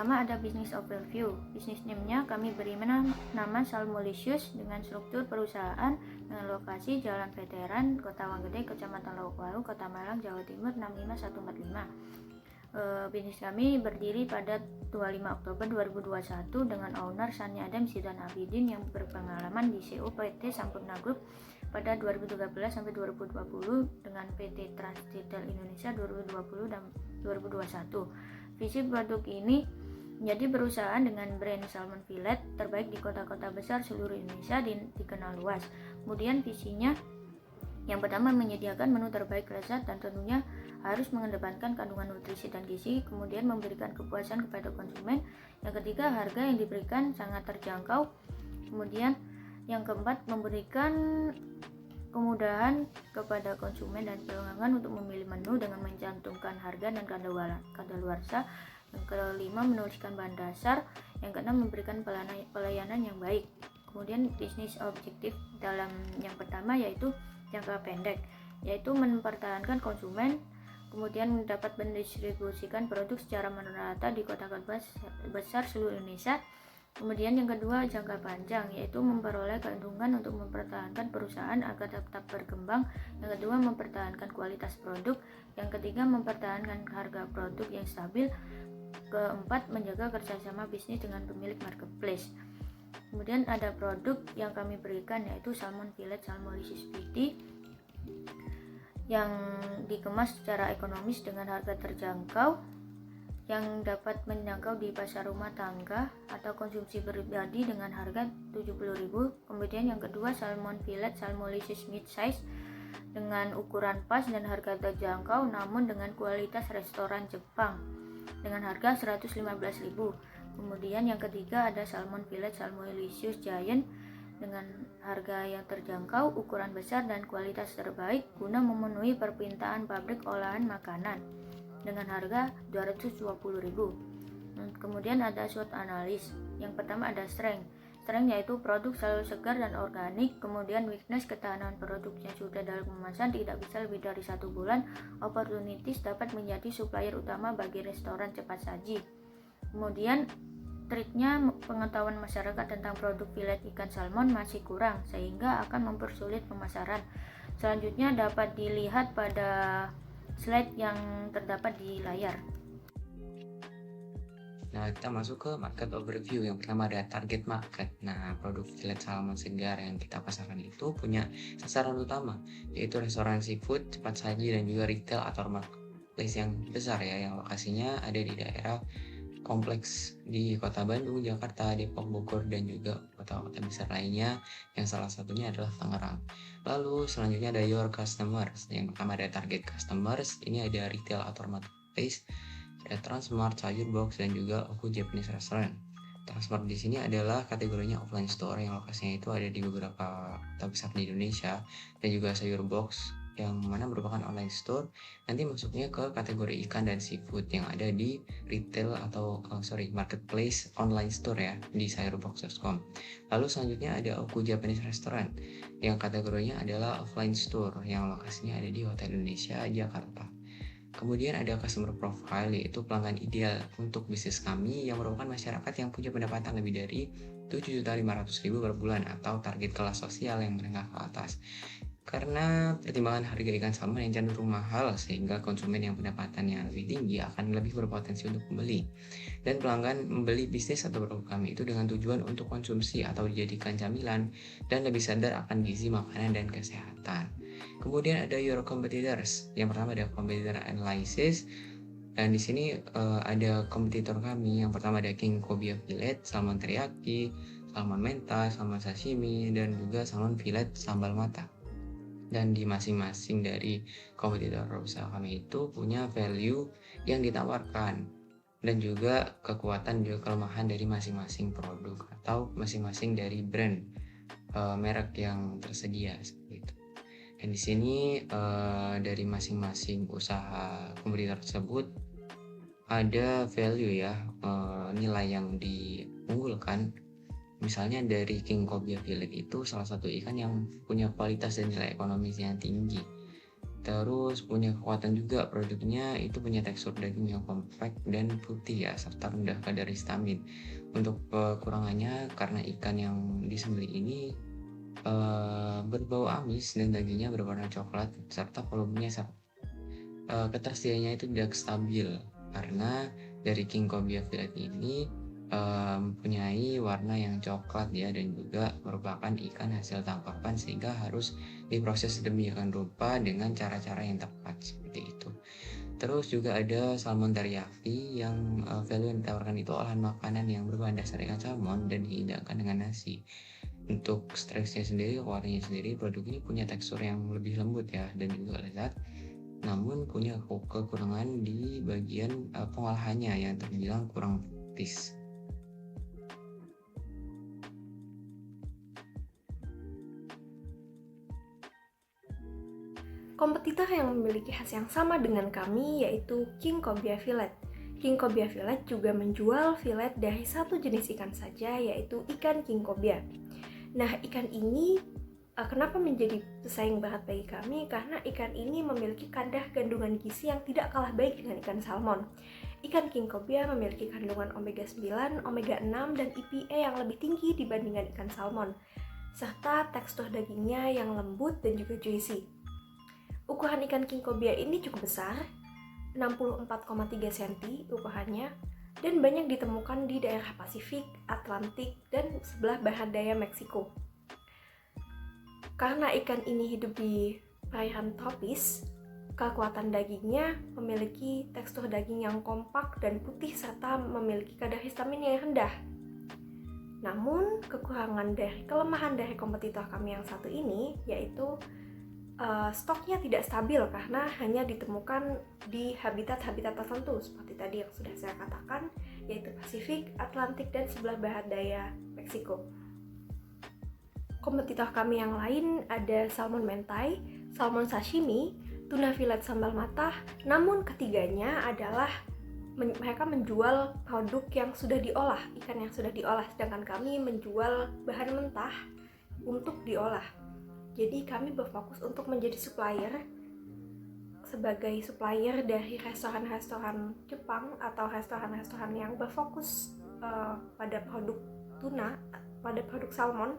pertama ada business overview. Business name-nya kami beri nama Salmolicious dengan struktur perusahaan dengan lokasi Jalan Veteran, Kota Wanggede, Kecamatan Lowokwaru, Kota Malang, Jawa Timur 65145. Bisnis kami berdiri pada 25 Oktober 2021 dengan owner Sani Adam Zidan Abidin yang berpengalaman di CEO PT Sampurna Group pada 2013 sampai 2020 dengan PT Trans Retail Indonesia 2020 dan 2021. Visi produk ini menjadi perusahaan dengan brand salmon fillet terbaik di kota-kota besar seluruh Indonesia dikenal luas. Kemudian visinya yang pertama menyediakan menu terbaik lezat dan tentunya harus mengedepankan kandungan nutrisi dan gizi, kemudian memberikan kepuasan kepada konsumen. Yang ketiga, harga yang diberikan sangat terjangkau. Kemudian yang keempat, memberikan kemudahan kepada konsumen dan pelanggan untuk memilih menu dengan mencantumkan harga dan kadaluarsa. Yang kelima, menuliskan bahan dasar. Yang keenam, memberikan pelayanan yang baik. Kemudian bisnis objektif dalam yang pertama yaitu jangka pendek, yaitu mempertahankan konsumen, kemudian dapat mendistribusikan produk secara merata di kota-kota besar seluruh Indonesia. Kemudian yang kedua, jangka panjang, yaitu memperoleh keuntungan untuk mempertahankan perusahaan agar tetap berkembang. Yang kedua, mempertahankan kualitas produk. Yang ketiga, mempertahankan harga produk yang stabil. Keempat, menjaga kerjasama bisnis dengan pemilik marketplace. Kemudian ada produk yang kami berikan yaitu salmon fillet Salmolicious PT yang dikemas secara ekonomis dengan harga terjangkau yang dapat menjangkau di pasar rumah tangga atau konsumsi pribadi dengan harga 70.000. Kemudian yang kedua, salmon fillet Salmolicious mid size dengan ukuran pas dan harga terjangkau namun dengan kualitas restoran Jepang dengan harga 115.000. Kemudian yang ketiga ada salmon fillet Salmolicious Giant dengan harga yang terjangkau, ukuran besar dan kualitas terbaik guna memenuhi permintaan pabrik olahan makanan dengan harga 220.000. Kemudian ada SWOT analis. Yang pertama ada strength yaitu produk selalu segar dan organik. Kemudian weakness, ketahanan produk yang sudah dalam kemasan tidak bisa lebih dari 1 bulan. Opportunities, dapat menjadi supplier utama bagi restoran cepat saji. Kemudian triknya, pengetahuan masyarakat tentang produk fillet ikan salmon masih kurang sehingga akan mempersulit pemasaran. Selanjutnya dapat dilihat pada slide yang terdapat di layar. Nah, kita masuk ke market overview. Yang pertama ada target market. Nah, produk fillet salmon segar yang kita pasarkan itu punya sasaran utama, yaitu restoran seafood, cepat saji, dan juga retail atau marketplace yang besar ya, yang lokasinya ada di daerah kompleks di Kota Bandung, Jakarta, Depok, Bogor, dan juga kota-kota besar lainnya yang salah satunya adalah Tangerang. Lalu selanjutnya ada your customers. Yang pertama ada target customers. Ini ada retail atau marketplace, ada Transmart, Sayur Box, dan juga Oku Japanese Restaurant. Transmart di sini adalah kategorinya offline store yang lokasinya itu ada di beberapa kota besar di Indonesia, dan juga Sayur Box yang mana merupakan online store, nanti masuknya ke kategori ikan dan seafood yang ada di retail atau marketplace online store ya di sayurbox.com. Lalu selanjutnya ada Oku Japanese Restaurant yang kategorinya adalah offline store yang lokasinya ada di Hotel Indonesia, Jakarta. Kemudian ada customer profile, yaitu pelanggan ideal untuk bisnis kami yang merupakan masyarakat yang punya pendapatan lebih dari 7.500.000 per bulan atau target kelas sosial yang menengah ke atas. Karena pertimbangan harga ikan salmon yang cenderung mahal sehingga konsumen yang pendapatannya lebih tinggi akan lebih berpotensi untuk membeli. Dan pelanggan membeli bisnis atau produk kami itu dengan tujuan untuk konsumsi atau dijadikan camilan dan lebih sadar akan gizi makanan dan kesehatan. Kemudian ada your competitors. Yang pertama ada competitor analysis. Dan di sini ada kompetitor kami. Yang pertama ada King Cobia Fillet, salmon teriyaki, salmon mentai, salmon sashimi, dan juga salmon fillet sambal mata. Dan di masing-masing dari kompetitor usaha kami itu punya value yang ditawarkan dan juga kekuatan juga kelemahan dari masing-masing produk atau masing-masing dari brand merek yang tersedia seperti itu. Dan di sini dari masing-masing usaha kompetitor tersebut ada value ya, nilai yang diunggulkan. Misalnya dari King Cobia Fillet itu salah satu ikan yang punya kualitas dan nilai ekonomis yang tinggi. Terus punya kekuatan juga, produknya itu punya tekstur daging yang compact dan putih ya, serta rendah kadar histamin. Untuk kekurangannya karena ikan yang disembelih ini berbau amis dan dagingnya berwarna coklat serta volumenya ketersediaannya itu tidak stabil karena dari King Cobia fillet ini mempunyai warna yang coklat ya, dan juga merupakan ikan hasil tangkapan sehingga harus diproses sedemikian rupa dengan cara-cara yang tepat seperti itu. Terus juga ada salmon teriyaki yang value yang ditawarkan itu olahan makanan yang berbahan dasar ikan salmon dan dihidangkan dengan nasi. Untuk stresnya sendiri, warnanya sendiri, produk ini punya tekstur yang lebih lembut ya dan juga lezat, namun punya kekurangan di bagian pengolahannya yang terbilang kurang praktis. Kompetitor yang memiliki khas yang sama dengan kami yaitu King Cobia Fillet. King Cobia Fillet juga menjual fillet dari satu jenis ikan saja, yaitu ikan King Cobia. Nah, ikan ini kenapa menjadi pesaing berat bagi kami? Karena ikan ini memiliki kadar kandungan gizi yang tidak kalah baik dengan ikan salmon. Ikan King Cobia memiliki kandungan omega 9, omega 6, dan EPA yang lebih tinggi dibandingkan ikan salmon, serta tekstur dagingnya yang lembut dan juga juicy. Ukuran ikan King Cobia ini cukup besar, 64,3 cm ukurannya, dan banyak ditemukan di daerah Pasifik, Atlantik, dan sebelah barat daya Meksiko. Karena ikan ini hidup di perairan tropis, kekuatan dagingnya memiliki tekstur daging yang kompak dan putih serta memiliki kadar histamin yang rendah. Namun, kelemahan dari kompetitor kami yang satu ini yaitu stoknya tidak stabil karena hanya ditemukan di habitat-habitat tertentu seperti tadi yang sudah saya katakan, yaitu Pasifik, Atlantik, dan sebelah barat daya Meksiko. Kompetitor kami yang lain ada salmon mentai, salmon sashimi, tuna fillet sambal matah, namun ketiganya adalah mereka menjual produk yang sudah diolah, ikan yang sudah diolah, sedangkan kami menjual bahan mentah untuk diolah. Jadi kami berfokus untuk menjadi sebagai supplier dari restoran-restoran Jepang atau restoran-restoran yang berfokus pada produk tuna, pada produk salmon.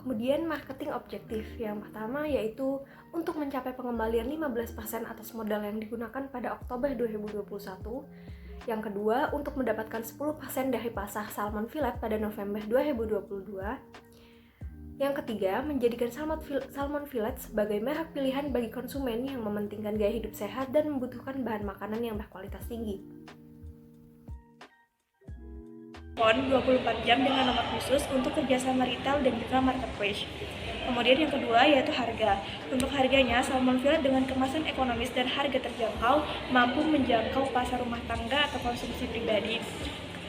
Kemudian marketing objektif yang pertama yaitu untuk mencapai pengembalian 15% atas modal yang digunakan pada Oktober 2021. Yang kedua, untuk mendapatkan 10% dari pasar salmon fillet pada November 2022. Yang ketiga, menjadikan salmon fillet sebagai merek pilihan bagi konsumen yang mementingkan gaya hidup sehat dan membutuhkan bahan makanan yang berkualitas tinggi. 24 jam dengan nomor khusus untuk kerjasama retail dan juga marketplace. Kemudian yang kedua yaitu harga. Untuk harganya, salmon fillet dengan kemasan ekonomis dan harga terjangkau mampu menjangkau pasar rumah tangga atau konsumsi pribadi.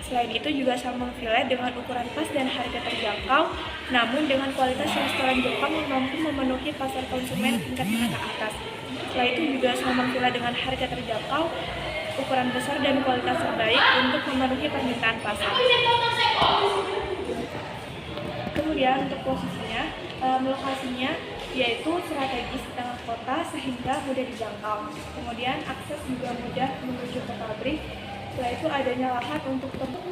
Selain itu juga salmon fillet dengan ukuran pas dan harga terjangkau, namun dengan kualitas restoran Jepang yang mampu memenuhi pasar konsumen tingkat menengah atas. Setelah itu juga salmon fillet dengan harga terjangkau, ukuran besar dan kualitas terbaik untuk memenuhi permintaan pasar. Kemudian untuk posisinya, lokasinya yaitu strategis di tengah kota sehingga mudah dijangkau. Kemudian akses juga mudah menuju ke pabrik. Setelah itu adanya lahan untuk tempat,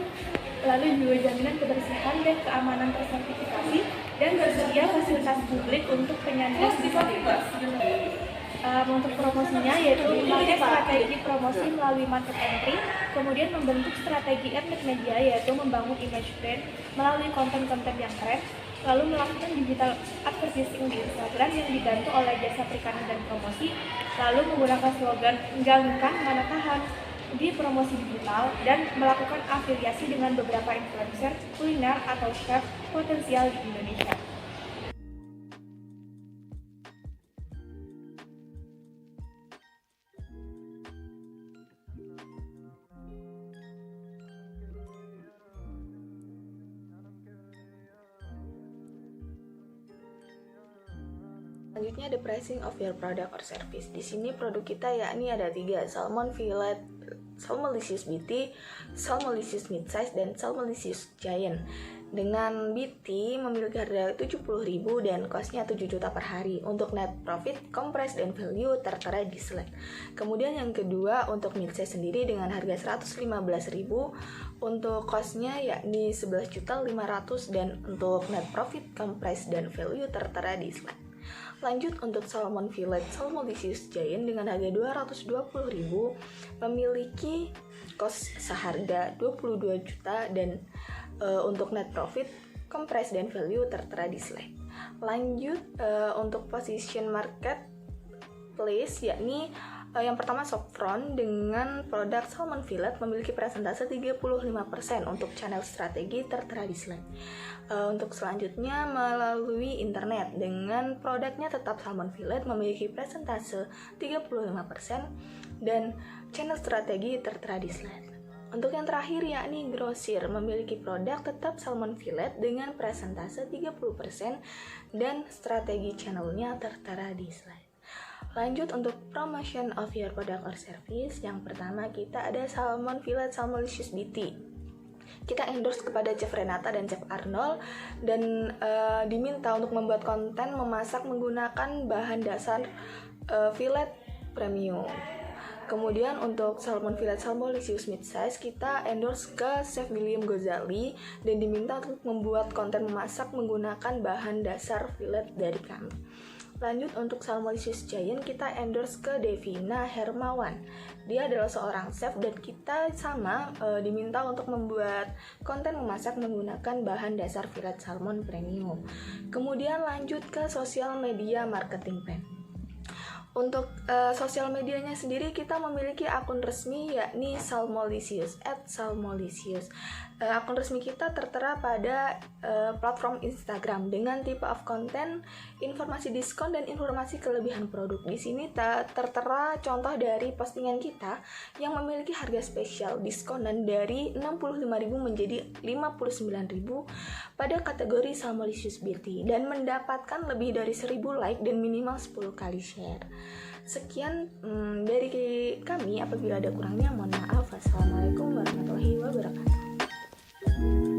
lalu juga jaminan kebersihan dan keamanan tersertifikasi, dan tersedia fasilitas publik untuk penyandang disabilitas. Untuk promosinya yaitu memakai strategi promosi melalui market entry, kemudian membentuk strategi ethnic media yaitu membangun image brand melalui konten-konten yang keren, lalu melakukan digital advertising di Instagram yang dibantu oleh jasa perikanan dan promosi, lalu menggunakan slogan "Enggak mana tahan" di promosi digital, dan melakukan afiliasi dengan beberapa influencer kuliner atau chef potensial di Indonesia. Selanjutnya, the pricing of your product or service. Di sini produk kita yakni ada 3, salmon fillet, Salmonlicious BT, Salmonlicious midsize, dan Salmonlicious giant. Dengan BT memiliki harga 70.000 dan costnya 7 juta per hari. Untuk net profit, compress, dan value tertera di slide. Kemudian yang kedua untuk midsize sendiri dengan harga 115.000 untuk costnya yakni 11.500.000 dan untuk net profit, compress, dan value tertera di slide. Lanjut untuk salmon fillet Salmolicious Giant dengan harga 220.000 memiliki cost seharga 22 juta dan untuk net profit, compress, dan value tertera di slide. Lanjut untuk position marketplace yakni yang pertama Shopfront dengan produk salmon fillet memiliki persentase 35% untuk channel strategi tertera di slide. Untuk selanjutnya melalui internet dengan produknya tetap salmon fillet memiliki persentase 35% dan channel strategi tertera di slide. Untuk yang terakhir yakni grosir memiliki produk tetap salmon fillet dengan persentase 30% dan strategi channelnya tertera di slide. Lanjut untuk promotion of your product or service. Yang pertama kita ada salmon fillet Salmolicious BT. Kita endorse kepada Chef Renata dan Chef Arnold dan diminta untuk membuat konten memasak menggunakan bahan dasar fillet premium. Kemudian untuk salmon fillet Salmolicious midsize kita endorse ke Chef William Gozali dan diminta untuk membuat konten memasak menggunakan bahan dasar fillet dari kami. Lanjut untuk Salmolicious Giant kita endorse ke Devina Hermawan. Dia adalah seorang chef dan kita sama diminta untuk membuat konten memasak menggunakan bahan dasar fillet salmon premium. Kemudian lanjut ke sosial media marketing plan. Untuk sosial medianya sendiri kita memiliki akun resmi yakni Salmolicious @Salmolicious. Akun resmi kita tertera pada platform Instagram dengan tipe of content, informasi diskon dan informasi kelebihan produk. Di sini tertera contoh dari postingan kita yang memiliki harga spesial diskonan dari 65.000 menjadi 59.000 pada kategori Salmolicious BT dan mendapatkan lebih dari 1.000 like dan minimal 10 kali share. Sekian dari kami, apabila ada kurangnya mohon maaf. Wassalamualaikum warahmatullahi wabarakatuh.